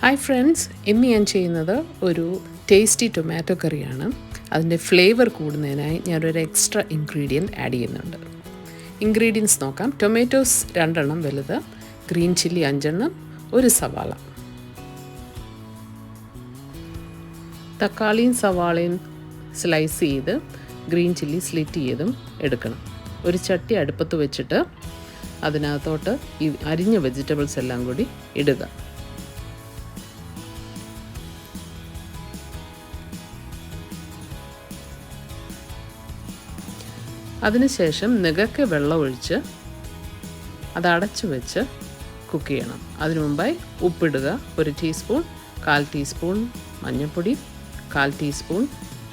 Hi friends, ഇന്ന് ഞാൻ ചെയ്യുന്നത് ഒരു ടേസ്റ്റി ടൊമാറ്റോ കറിയാണ്. അതിൻ്റെ ഫ്ലേവർ കൂടുന്നതിനായി ഞാനൊരു എക്സ്ട്രാ ഇൻഗ്രീഡിയൻറ്റ് ആഡ് ചെയ്യുന്നുണ്ട്. ഇൻഗ്രീഡിയൻസ് നോക്കാം. ടൊമാറ്റോസ് 2 എണ്ണം വലുത്, ഗ്രീൻ ചില്ലി 5 എണ്ണം, ഒരു സവാള. തക്കാളിയും സവാളയും സ്ലൈസ് ചെയ്ത് ഗ്രീൻ ചില്ലി സ്ലിറ്റ് ചെയ്തും എടുക്കണം. ഒരു ചട്ടി അടുപ്പത്ത് വെച്ചിട്ട് അതിനകത്തോട്ട് ഈ അരിഞ്ഞ വെജിറ്റബിൾസ് എല്ലാം കൂടി ഇടുക. അതിനുശേഷം നികക്കെ വെള്ളമൊഴിച്ച് അത് അടച്ചു വെച്ച് കുക്ക് ചെയ്യണം. അതിനു മുമ്പായി ഉപ്പിടുക. 1 ടീസ്പൂൺ, 1/4 ടീസ്പൂൺ മഞ്ഞൾപ്പൊടി, 1/4 ടീസ്പൂൺ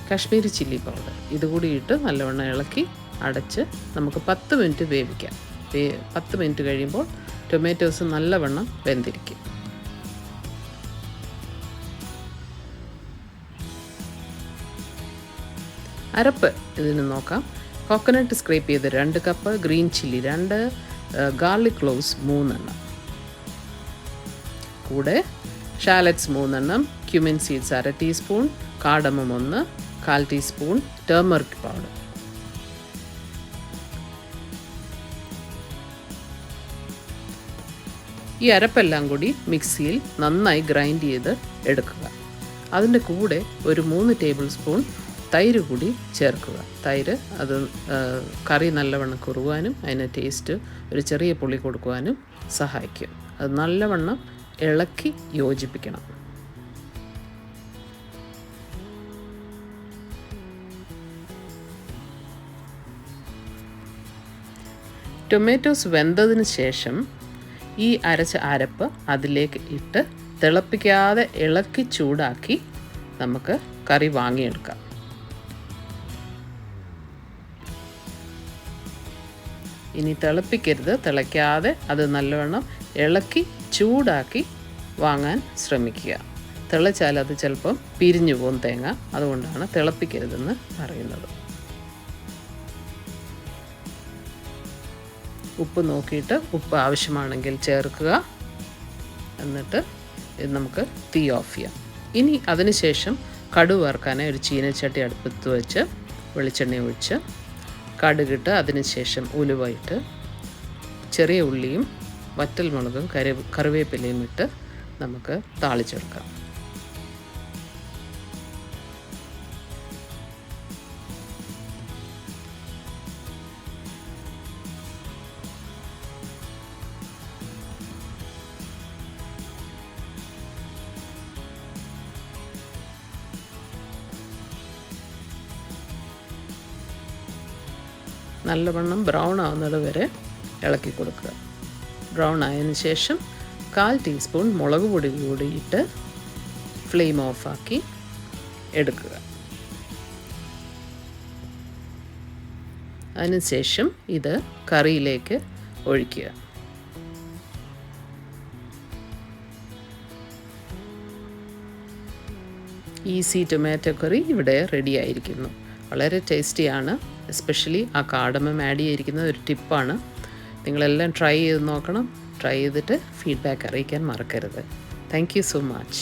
കശ്മീരി ചില്ലി പൗഡർ ഇതുകൂടി ഇട്ട് നല്ലവണ്ണം ഇളക്കി അടച്ച് നമുക്ക് 10 മിനിറ്റ് വേവിക്കാം. 10 മിനിറ്റ് കഴിയുമ്പോൾ ടൊമാറ്റോസ് നല്ലവണ്ണം വെന്തിരിക്കും. അരപ്പ് ഇതിന് നോക്കാം. കോക്കനട്ട് സ്ക്രേപ്പ് ചെയ്ത് 2 cup, green chilli 2, garlic cloves 3 എണ്ണം, കൂടെ ഷാലറ്റ്സ് 3 എണ്ണം, cumin seeds 1/2 teaspoon, cardamom 1, 1/4 teaspoon turmeric powder. ഈ അരപ്പെല്ലാം കൂടി മിക്സിയിൽ നന്നായി ഗ്രൈൻഡ് ചെയ്ത് എടുക്കുക. അതിൻ്റെ കൂടെ ഒരു 3 ടേബിൾ സ്പൂൺ തൈര് കൂടി ചേർക്കുക. തൈര് അത് കറി നല്ലവണ്ണം കുറുവാനും അതിന് ടേസ്റ്റ് ഒരു ചെറിയ പുളി കൊടുക്കുവാനും സഹായിക്കും. അത് നല്ലവണ്ണം ഇളക്കി യോജിപ്പിക്കണം. ടൊമാറ്റോസ് വെന്തതിന് ശേഷം ഈ അരച്ച അരപ്പ് അതിലേക്ക് ഇട്ട് തിളപ്പിക്കാതെ ഇളക്കി ചൂടാക്കി നമുക്ക് കറി വാങ്ങിയെടുക്കാം. ഇനി തിളപ്പിക്കരുത്, തിളയ്ക്കാതെ അത് നല്ലവണ്ണം ഇളക്കി ചൂടാക്കി വാങ്ങാൻ ശ്രമിക്കുക. തിളച്ചാൽ അത് ചിലപ്പം പിരിഞ്ഞു പോകും തേങ്ങ, അതുകൊണ്ടാണ് തിളപ്പിക്കരുതെന്ന് പറയുന്നത്. ഉപ്പ് നോക്കിയിട്ട് ഉപ്പ് ആവശ്യമാണെങ്കിൽ ചേർക്കുക. എന്നിട്ട് ഇത് നമുക്ക് തീ ഓഫ് ചെയ്യാം. ഇനി അതിനുശേഷം കടുക് വറുക്കാനായി ഒരു ചീനച്ചട്ടി അടുപ്പത്ത് വെച്ച് വെളിച്ചെണ്ണ ഒഴിച്ച് കടുകിട്ട് അതിനുശേഷം ഉലുവയിട്ട് ചെറിയ ഉള്ളിയും വറ്റൽമുളകും കറിവേപ്പിലയും ഇട്ട് നമുക്ക് താളിച്ചെടുക്കാം. നല്ലവണ്ണം ബ്രൗൺ ആവുന്നത് വരെ ഇളക്കി കൊടുക്കുക. ബ്രൗൺ ആയതിനു ശേഷം 1/4 ടീസ്പൂൺ മുളക് പൊടി കൂടി ഇട്ട് ഫ്ലെയിം ഓഫാക്കി എടുക്കുക. അതിനുശേഷം ഇത് കറിയിലേക്ക് ഒഴിക്കുക. ഈസി ടൊമാറ്റോ കറി ഇവിടെ റെഡി ആയിരിക്കുന്നു. വളരെ ടേസ്റ്റിയാണ്. എസ്പെഷ്യലി ആ കാർഡമം ആഡ് ചെയ്തിരിക്കുന്നത് ഒരു ടിപ്പാണ്. നിങ്ങളെല്ലാം ട്രൈ ചെയ്ത് നോക്കണം. ട്രൈ ചെയ്തിട്ട് ഫീഡ്ബാക്ക് അറിയിക്കാൻ മറക്കരുത്. Thank you so much.